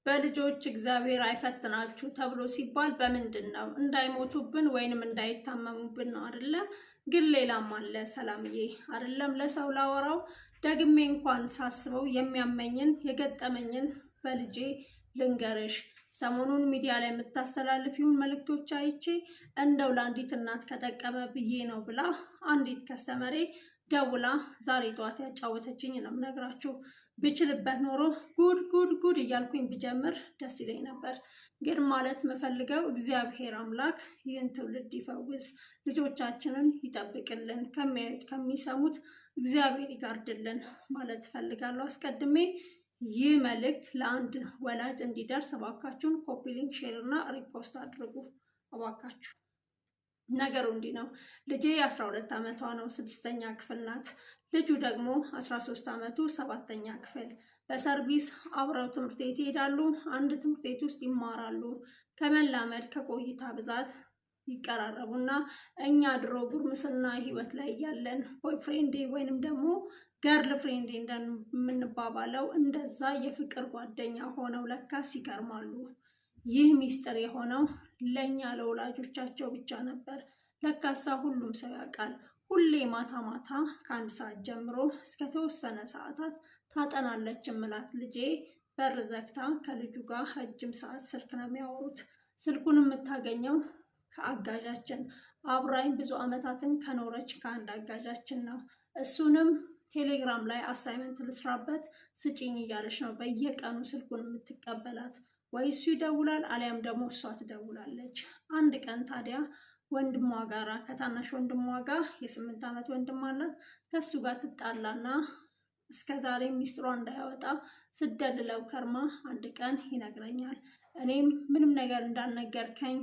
በልጆች እግዚአብሔር አይፈትናችሁ ተብሎ ሲባል በምንድን ነው? እንዳይሞቱብን ወይንም እንዳይታመሙብን ነው አይደለ? ግን ሌላም አለ ሰላምዬ። አይደለም ለሰው ላወራው ደግሜ እንኳን ሳስበው የሚያመኝን የገጠመኝን በልጄ ልንገርሽ። ሰሞኑን ሚዲያ ላይ የምታስተላልፊውን መልእክቶች አይቼ እንደው ለአንዲት እናት ከጠቀመ ብዬ ነው ብላ አንዲት ከስተመሬ ደውላ ዛሬ ጠዋት ያጫወተችኝ ነው የምነግራችሁ። ብችልበት ኖሮ ጉድ ጉድ ጉድ እያልኩኝ ብጀምር ደስ ይለኝ ነበር። ግን ማለት የምፈልገው እግዚአብሔር አምላክ ይህን ትውልድ ይፈውስ፣ ልጆቻችንን ይጠብቅልን፣ ከሚያዩት ከሚሰሙት እግዚአብሔር ይጋርድልን ማለት እፈልጋለሁ። አስቀድሜ ይህ መልእክት ለአንድ ወላጅ እንዲደርስ እባካችሁን ኮፒ ሊንክ፣ ሼር እና ሪፖስት አድርጉ እባካችሁ። ነገሩ እንዲህ ነው። ልጄ 12 ዓመቷ ነው፣ 6ኛ ክፍል ናት። ልጁ ደግሞ 13 ዓመቱ 7ኛ ክፍል። በሰርቪስ አብረው ትምህርት ቤት ይሄዳሉ። አንድ ትምህርት ቤት ውስጥ ይማራሉ። ከመላመድ ከቆይታ ብዛት ይቀራረቡና እኛ ድሮ ጉርምስና ህይወት ላይ እያለን ቦይፍሬንዴ ወይንም ደግሞ ገርል ፍሬንዴ እንደምንባባለው እንደዛ የፍቅር ጓደኛ ሆነው ለካስ ይከርማሉ። ይህ ሚስጥር የሆነው ለኛ ለወላጆቻቸው ብቻ ነበር። ለካሳ ሁሉም ሰው ያውቃል። ሁሌ ማታ ማታ ከ1 ሰዓት ጀምሮ እስከ ተወሰነ ሰዓታት ታጠናለች እምላት ልጄ በር ዘግታ ከልጁ ጋር ረጅም ሰዓት ስልክ ነው የሚያወሩት። ስልኩን የምታገኘው ከአጋዣችን አብራኝ ብዙ ዓመታትን ከኖረች ከአንድ አጋዣችን ነው። እሱንም ቴሌግራም ላይ አሳይመንት ልስራበት ስጪኝ እያለች ነው በየቀኑ ስልኩን የምትቀበላት። ወይ እሱ ይደውላል አሊያም ደግሞ እሷ ትደውላለች። አንድ ቀን ታዲያ ወንድሟ ጋራ ከታናሽ ወንድሟ ጋር የ8 ዓመት ወንድም አላት። ከሱ ጋር ትጣላና እስከ ዛሬ ሚስጥሯ እንዳያወጣ ስደልለው ከርማ አንድ ቀን ይነግረኛል። እኔም ምንም ነገር እንዳልነገርከኝ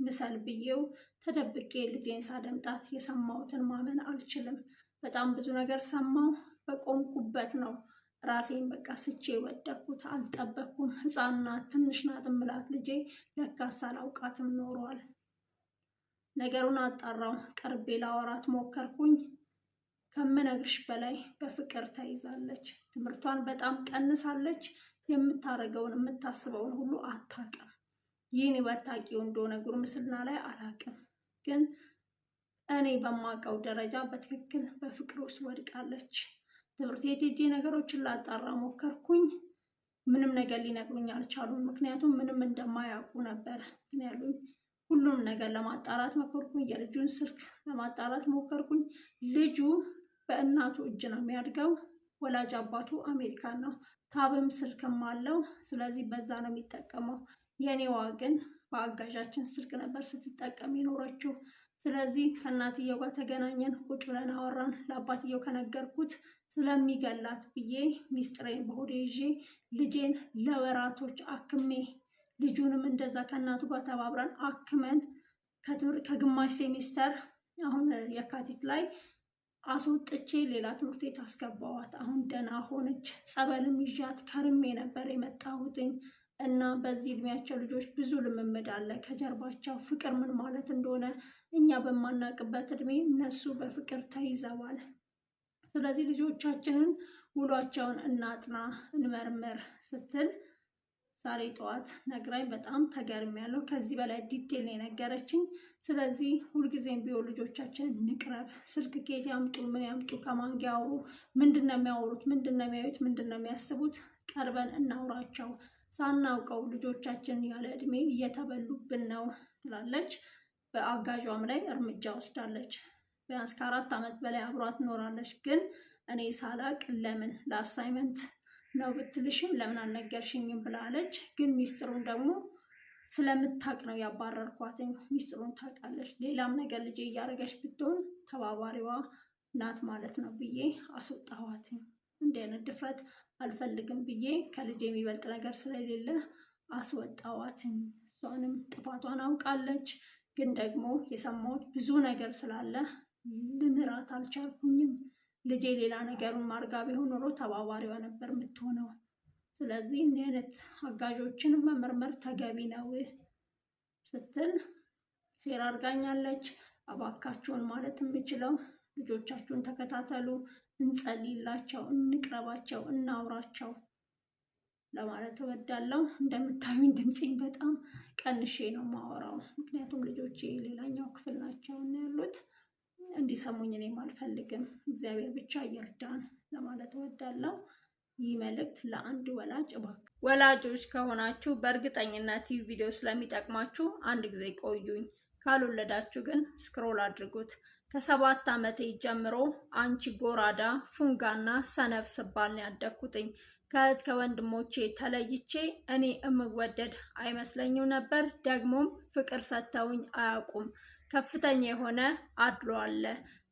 ምሰል ብዬው ተደብቄ ልጄን ሳደምጣት የሰማሁትን ማመን አልችልም። በጣም ብዙ ነገር ሰማሁ። በቆምኩበት ነው ራሴን በቃ ስቼ ወደኩት። አልጠበቅኩም። ሕፃን ናት፣ ትንሽ ናት እምላት ልጄ ለካስ አላውቃትም ኖሯል። ነገሩን አጣራው። ቀርቤ ላወራት ሞከርኩኝ። ከምነግርሽ በላይ በፍቅር ተይዛለች። ትምህርቷን በጣም ቀንሳለች። የምታረገውን የምታስበውን ሁሉ አታውቅም። ይህን ወታቂው እንደሆነ ጉርምስና ላይ አላውቅም፣ ግን እኔ በማውቀው ደረጃ በትክክል በፍቅር ውስጥ ወድቃለች። ትምህርት ቤት ሄጄ ነገሮችን ላጣራ ሞከርኩኝ። ምንም ነገር ሊነግሩኝ አልቻሉም። ምክንያቱም ምንም እንደማያውቁ ነበር ያሉኝ። ሁሉም ነገር ለማጣራት ሞከርኩኝ። የልጁን ስልክ ለማጣራት ሞከርኩኝ። ልጁ በእናቱ እጅ ነው የሚያድገው። ወላጅ አባቱ አሜሪካን ነው። ታብም ስልክም አለው። ስለዚህ በዛ ነው የሚጠቀመው። የኔዋ ግን በአጋዣችን ስልክ ነበር ስትጠቀም የኖረችው። ስለዚህ ከእናትየው ጋር ተገናኘን፣ ቁጭ ብለን አወራን። ለአባትየው ከነገርኩት ስለሚገላት ብዬ ሚስጥሬን በሆዴ ይዤ ልጄን ለወራቶች አክሜ ልጁንም እንደዛ ከእናቱ ጋር ተባብረን አክመን ከግማሽ ሴሚስተር አሁን የካቲት ላይ አስወጥቼ ሌላ ትምህርት ቤት አስገባዋት። አሁን ደህና ሆነች። ጸበልም ይዣት ከርሜ ነበር የመጣሁትኝ እና በዚህ እድሜያቸው ልጆች ብዙ ልምምድ አለ ከጀርባቸው። ፍቅር ምን ማለት እንደሆነ እኛ በማናውቅበት እድሜ እነሱ በፍቅር ተይዘዋል። ስለዚህ ልጆቻችንን ውሏቸውን እናጥና እንመርምር ስትል ዛሬ ጠዋት ነግራኝ በጣም ተገርሚያለሁ። ከዚህ በላይ ዲቴል ነው የነገረችኝ። ስለዚህ ሁልጊዜም ቢሆን ልጆቻችን እንቅረብ። ስልክ ከየት ያምጡ፣ ምን ያምጡ፣ ከማን ጋር ያወሩ፣ ምንድን ነው የሚያወሩት፣ ምንድን ነው የሚያዩት፣ ምንድን ነው የሚያስቡት፣ ቀርበን እናውራቸው። ሳናውቀው ልጆቻችን ያለ እድሜ እየተበሉብን ነው ትላለች። በአጋዧም ላይ እርምጃ ወስዳለች። ቢያንስ ከ4 ዓመት በላይ አብሯት ትኖራለች። ግን እኔ ሳላቅ ለምን ለአሳይመንት ነው ብትልሽም ለምን አልነገርሽኝም ብላለች። ግን ሚስጥሩን ደግሞ ስለምታቅ ነው ያባረርኳትኝ። ሚስጥሩን ታውቃለች። ሌላም ነገር ልጄ እያደረገች ብትሆን ተባባሪዋ ናት ማለት ነው ብዬ አስወጣኋትኝ። እንዲህ አይነት ድፍረት አልፈልግም ብዬ ከልጄ የሚበልጥ ነገር ስለሌለ አስወጣዋትኝ። እሷንም ጥፋቷን አውቃለች። ግን ደግሞ የሰማሁት ብዙ ነገር ስላለ ልምራት አልቻልኩኝም። ልጄ ሌላ ነገሩን ማርጋ ቢሆን ኖሮ ተባባሪዋ ነበር የምትሆነው። ስለዚህ እንዲህ አይነት አጋዦችን መመርመር ተገቢ ነው ስትል ሼር አድርጋኛለች። እባካችሁን ማለት የምችለው ልጆቻችሁን ተከታተሉ፣ እንጸልይላቸው፣ እንቅረባቸው፣ እናውራቸው። ለማለት እወዳለሁ። እንደምታዩኝ ድምፄን በጣም ቀንሼ ነው ማወራው፣ ምክንያቱም ልጆቼ ሌላኛው ክፍል ናቸው እና ያሉት እንዲሰሙኝ እኔም አልፈልግም። እግዚአብሔር ብቻ ይርዳን ለማለት እወዳለሁ። ይህ መልእክት ለአንድ ወላጅ ወላጆች ከሆናችሁ በእርግጠኝነት ይህ ቪዲዮ ስለሚጠቅማችሁ አንድ ጊዜ ቆዩኝ። ካልወለዳችሁ ግን ስክሮል አድርጉት። ከ7 ዓመቴ ጀምሮ አንቺ ጎራዳ፣ ፉንጋና ሰነፍ ስባል ነው ያደግኩትኝ። ከእህት ከወንድሞቼ ተለይቼ እኔ እምወደድ አይመስለኝም ነበር። ደግሞም ፍቅር ሰጥተውኝ አያውቁም። ከፍተኛ የሆነ አድሎ አለ።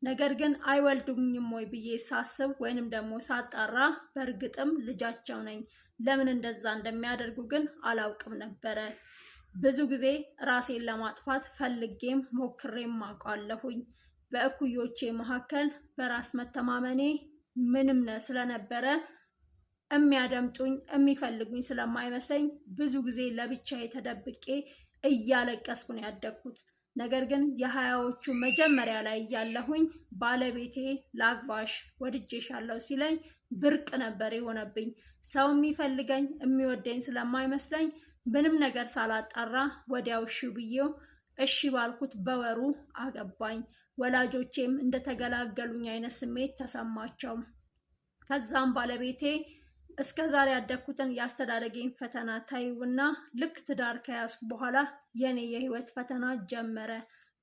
ነገር ግን አይወልዱኝም ወይ ብዬ ሳስብ ወይንም ደግሞ ሳጣራ በእርግጥም ልጃቸው ነኝ። ለምን እንደዛ እንደሚያደርጉ ግን አላውቅም ነበረ። ብዙ ጊዜ ራሴን ለማጥፋት ፈልጌም ሞክሬም አውቃለሁኝ። በእኩዮቼ መካከል በራስ መተማመኔ ምንም ስለነበረ የሚያደምጡኝ የሚፈልጉኝ ስለማይመስለኝ ብዙ ጊዜ ለብቻዬ ተደብቄ እያለቀስኩ ነው ያደግኩት። ነገር ግን የ20ዎቹ መጀመሪያ ላይ እያለሁኝ ባለቤቴ ላግባሽ ወድጄሻለሁ ሲለኝ ብርቅ ነበር የሆነብኝ። ሰው የሚፈልገኝ የሚወደኝ ስለማይመስለኝ ምንም ነገር ሳላጣራ ወዲያው እሺ ብዬው እሺ ባልኩት በወሩ አገባኝ። ወላጆቼም እንደተገላገሉኝ አይነት ስሜት ተሰማቸው። ከዛም ባለቤቴ እስከ ዛሬ ያደግኩትን ያስተዳደገኝ ፈተና ታዩና ልክ ትዳር ከያዝኩ በኋላ የኔ የህይወት ፈተና ጀመረ።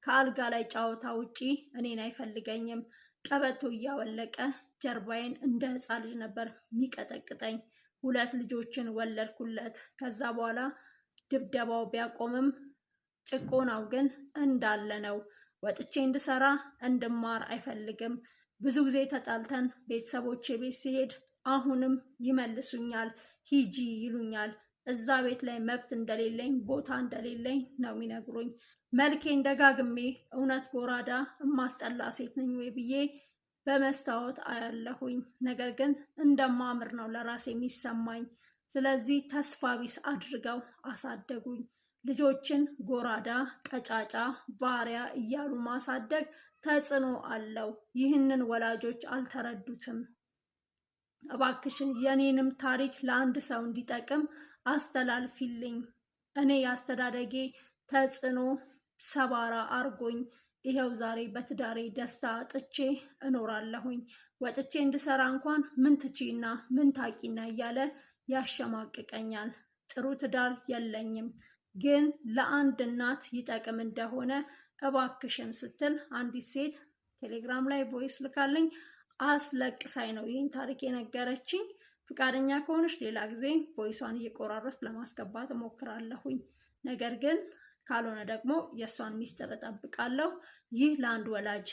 ከአልጋ ላይ ጨዋታ ውጪ እኔን አይፈልገኝም። ቀበቶ እያወለቀ ጀርባዬን እንደ ህፃን ልጅ ነበር የሚቀጠቅጠኝ። 2 ልጆችን ወለድኩለት። ከዛ በኋላ ድብደባው ቢያቆምም ጭቆናው ግን እንዳለ ነው። ወጥቼ እንድሰራ እንድማር አይፈልግም። ብዙ ጊዜ ተጣልተን ቤተሰቦቼ ቤት ሲሄድ አሁንም ይመልሱኛል፣ ሂጂ ይሉኛል። እዛ ቤት ላይ መብት እንደሌለኝ ቦታ እንደሌለኝ ነው የሚነግሩኝ። መልኬን ደጋግሜ እውነት ጎራዳ እማስጠላ ሴት ነኝ ወይ ብዬ በመስታወት አያለሁኝ። ነገር ግን እንደማምር ነው ለራሴ የሚሰማኝ። ስለዚህ ተስፋ ቢስ አድርገው አሳደጉኝ። ልጆችን ጎራዳ፣ ቀጫጫ፣ ባሪያ እያሉ ማሳደግ ተጽዕኖ አለው። ይህንን ወላጆች አልተረዱትም። እባክሽን የኔንም ታሪክ ለአንድ ሰው እንዲጠቅም አስተላልፊልኝ። እኔ ያስተዳደጌ ተጽዕኖ ሰባራ አርጎኝ ይሄው ዛሬ በትዳሬ ደስታ አጥቼ እኖራለሁኝ። ወጥቼ እንድሰራ እንኳን ምን ትቺና ምን ታቂና እያለ ያሸማቅቀኛል። ጥሩ ትዳር የለኝም፣ ግን ለአንድ እናት ይጠቅም እንደሆነ እባክሽን ስትል አንዲት ሴት ቴሌግራም ላይ ቮይስ ልካለኝ። አስለቅሳይ ነው ይህን ታሪክ የነገረችኝ። ፍቃደኛ ከሆነች ሌላ ጊዜ ቮይሷን እየቆራረጥ ለማስገባት እሞክራለሁኝ። ነገር ግን ካልሆነ ደግሞ የእሷን ሚስጥር እጠብቃለሁ። ይህ ለአንድ ወላጅ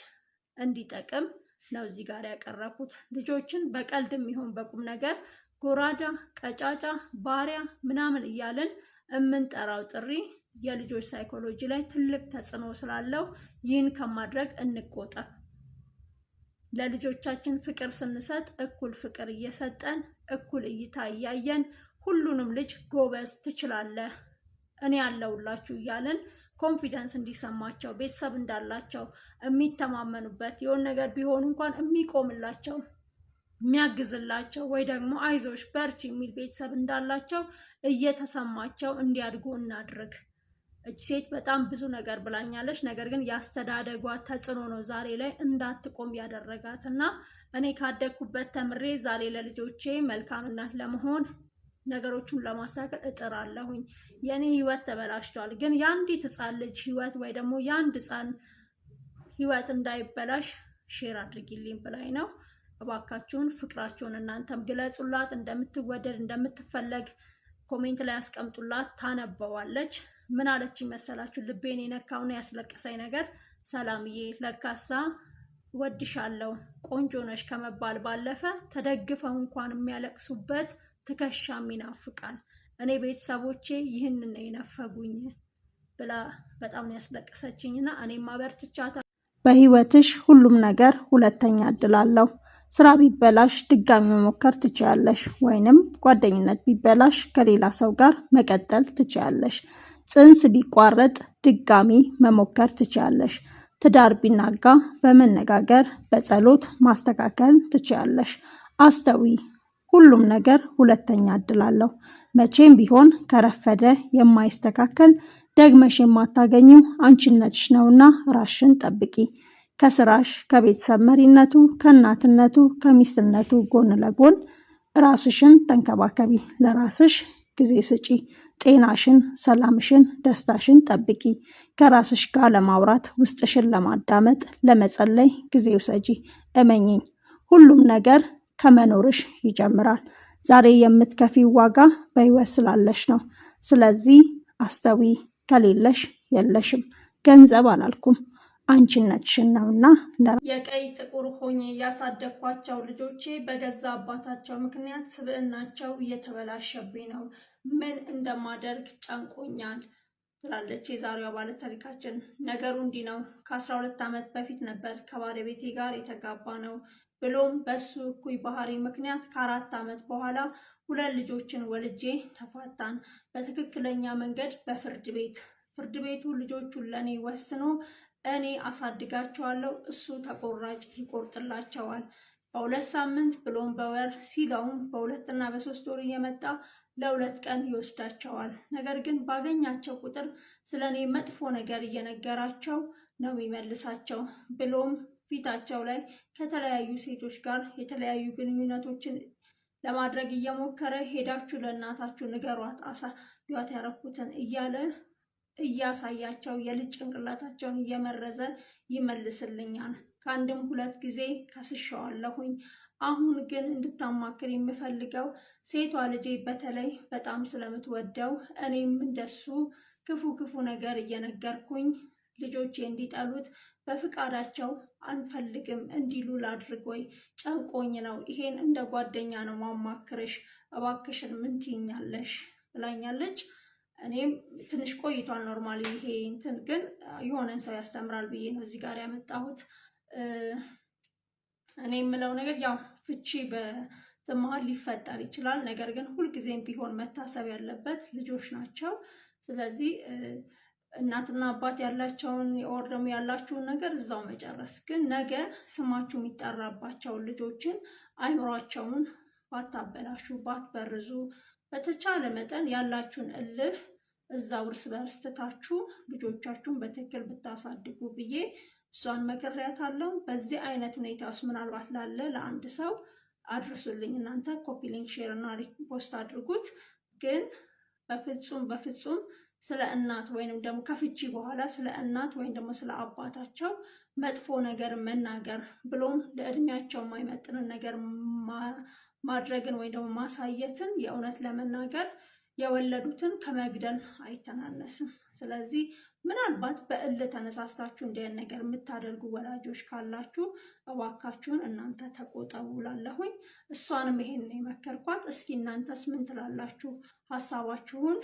እንዲጠቅም ነው እዚህ ጋር ያቀረብኩት። ልጆችን በቀልድም ይሁን በቁም ነገር ጎራዳ፣ ቀጫጫ፣ ባሪያ ምናምን እያልን የምንጠራው ጥሪ የልጆች ሳይኮሎጂ ላይ ትልቅ ተጽዕኖ ስላለው ይህን ከማድረግ እንቆጠብ። ለልጆቻችን ፍቅር ስንሰጥ እኩል ፍቅር እየሰጠን እኩል እይታ እያየን ሁሉንም ልጅ ጎበዝ ትችላለህ፣ እኔ ያለሁላችሁ እያለን ኮንፊደንስ እንዲሰማቸው ቤተሰብ እንዳላቸው የሚተማመኑበት የሆነ ነገር ቢሆኑ እንኳን የሚቆምላቸው የሚያግዝላቸው ወይ ደግሞ አይዞሽ በርቺ የሚል ቤተሰብ እንዳላቸው እየተሰማቸው እንዲያድጉ እናድርግ። እች ሴት በጣም ብዙ ነገር ብላኛለች። ነገር ግን ያስተዳደጓ ተጽዕኖ ነው ዛሬ ላይ እንዳትቆም ያደረጋት እና እኔ ካደግኩበት ተምሬ ዛሬ ለልጆቼ መልካም እናት ለመሆን ነገሮቹን ለማስተካከል እጥራለሁኝ። የኔ ህይወት ተበላሽቷል፣ ግን የአንዲት ህፃን ልጅ ህይወት ወይ ደግሞ የአንድ ህፃን ህይወት እንዳይበላሽ ሼር አድርጊልኝ ብላኝ ነው። እባካችሁን ፍቅራችሁን እናንተም ግለጹላት። እንደምትወደድ እንደምትፈለግ ኮሜንት ላይ ያስቀምጡላት። ታነበዋለች። ምን አለች መሰላችሁ? ልቤን የነካውና ያስለቀሰኝ ነገር ሰላምዬ ለካሳ ወድሻለሁ ቆንጆ ነሽ ከመባል ባለፈ ተደግፈው እንኳን የሚያለቅሱበት ትከሻም ይናፍቃል። እኔ ቤተሰቦቼ ይህንን ነው የነፈጉኝ ብላ በጣም ነው ያስለቀሰችኝና እኔም አበርትቻታለሁ። በህይወትሽ ሁሉም ነገር ሁለተኛ እድል አለው። ስራ ቢበላሽ ድጋሚ መሞከር ትችያለሽ፣ ወይንም ጓደኝነት ቢበላሽ ከሌላ ሰው ጋር መቀጠል ትችያለሽ። ጽንስ ቢቋረጥ ድጋሚ መሞከር ትችያለሽ። ትዳር ቢናጋ በመነጋገር በጸሎት ማስተካከል ትችያለሽ። አስተዊ ሁሉም ነገር ሁለተኛ እድል አለው። መቼም ቢሆን ከረፈደ የማይስተካከል ደግመሽ የማታገኘው አንቺነትሽ ነውና ራስሽን ጠብቂ። ከስራሽ፣ ከቤተሰብ መሪነቱ፣ ከእናትነቱ፣ ከሚስትነቱ ጎን ለጎን ራስሽን ተንከባከቢ። ለራስሽ ጊዜ ስጪ። ጤናሽን፣ ሰላምሽን፣ ደስታሽን ጠብቂ። ከራስሽ ጋር ለማውራት፣ ውስጥሽን ለማዳመጥ፣ ለመጸለይ ጊዜ ውሰጂ። እመኚኝ፣ ሁሉም ነገር ከመኖርሽ ይጀምራል። ዛሬ የምትከፊው ዋጋ በህይወት ስላለሽ ነው። ስለዚህ አስተዊ። ከሌለሽ የለሽም። ገንዘብ አላልኩም፣ አንቺነትሽን ነውና። የቀይ ጥቁር ሆኜ ያሳደግኳቸው ልጆቼ በገዛ አባታቸው ምክንያት ስብዕናቸው እየተበላሸብኝ ነው። ምን እንደማደርግ ጨንቆኛል ትላለች የዛሬዋ ባለ ታሪካችን። ነገሩ እንዲህ ነው። ከ12 ዓመት በፊት ነበር ከባለቤቴ ጋር የተጋባ ነው። ብሎም በሱ እኩይ ባህሪ ምክንያት ከ4 ዓመት በኋላ 2 ልጆችን ወልጄ ተፋታን። በትክክለኛ መንገድ በፍርድ ቤት። ፍርድ ቤቱ ልጆቹን ለእኔ ወስኖ እኔ አሳድጋቸዋለሁ፣ እሱ ተቆራጭ ይቆርጥላቸዋል። በ2 ሳምንት ብሎም በወር ሲለውም በ2 እና በ3 ወር እየመጣ ለ2 ቀን ይወስዳቸዋል። ነገር ግን ባገኛቸው ቁጥር ስለ እኔ መጥፎ ነገር እየነገራቸው ነው የሚመልሳቸው። ብሎም ፊታቸው ላይ ከተለያዩ ሴቶች ጋር የተለያዩ ግንኙነቶችን ለማድረግ እየሞከረ ሄዳችሁ ለእናታችሁ ንገሯት፣ አሳዩዋት ያረኩትን እያለ እያሳያቸው የልጅ ጭንቅላታቸውን እየመረዘ ይመልስልኛል። ከአንድም 2 ጊዜ ከስሸዋለሁኝ። አሁን ግን እንድታማክር የምፈልገው ሴቷ ልጄ በተለይ በጣም ስለምትወደው እኔም እንደሱ ክፉ ነገር እየነገርኩኝ ልጆቼ እንዲጠሉት በፍቃዳቸው አንፈልግም እንዲሉ ላድርግ ወይ? ጨንቆኝ ነው። ይሄን እንደ ጓደኛ ነው ማማክርሽ፣ እባክሽን ምን ትይኛለሽ ብላኛለች። እኔም ትንሽ ቆይቷል። ኖርማሊ ይሄ እንትን ግን የሆነን ሰው ያስተምራል ብዬ ነው እዚህ ጋር ያመጣሁት። እኔ የምለው ነገር ያው ፍቺ በመሀል ሊፈጠር ይችላል። ነገር ግን ሁልጊዜም ቢሆን መታሰብ ያለበት ልጆች ናቸው። ስለዚህ እናትና አባት ያላቸውን ኦር ደግሞ ያላችሁን ነገር እዛው መጨረስ። ግን ነገ ስማችሁ የሚጠራባቸውን ልጆችን አይምሯቸውን ባታበላሹ፣ ባትበርዙ፣ በተቻለ መጠን ያላችሁን እልህ እዛው እርስ በርስ ትታችሁ ልጆቻችሁን በትክክል ብታሳድጉ ብዬ እሷን መክሬያታለሁ። በዚህ አይነት ሁኔታ ውስጥ ምናልባት ላለ ለአንድ ሰው አድርሱልኝ። እናንተ ኮፒ ሊንክ፣ ሼር እና ሪፖስት አድርጉት። ግን በፍጹም ስለ እናት ወይንም ደግሞ ከፍቺ በኋላ ስለ እናት ወይም ደግሞ ስለ አባታቸው መጥፎ ነገር መናገር ብሎም ለእድሜያቸው የማይመጥንን ነገር ማድረግን ወይም ደግሞ ማሳየትን የእውነት ለመናገር የወለዱትን ከመግደል አይተናነስም። ስለዚህ ምናልባት በእልህ ተነሳስታችሁ እንዲህ ነገር የምታደርጉ ወላጆች ካላችሁ እባካችሁን እናንተ ተቆጠቡ ላለሁኝ። እሷንም ይሄን ነው የመከርኳት። እስኪ እናንተስ ምን ትላላችሁ? ሀሳባችሁን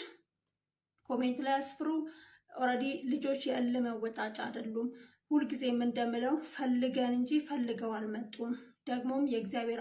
ኮሜንት ላይ አስፍሩ። ኦልሬዲ ልጆች የእልህ መወጣጫ አይደሉም። ሁልጊዜም እንደምለው ፈልገን እንጂ ፈልገው አልመጡም። ደግሞም የእግዚአብሔር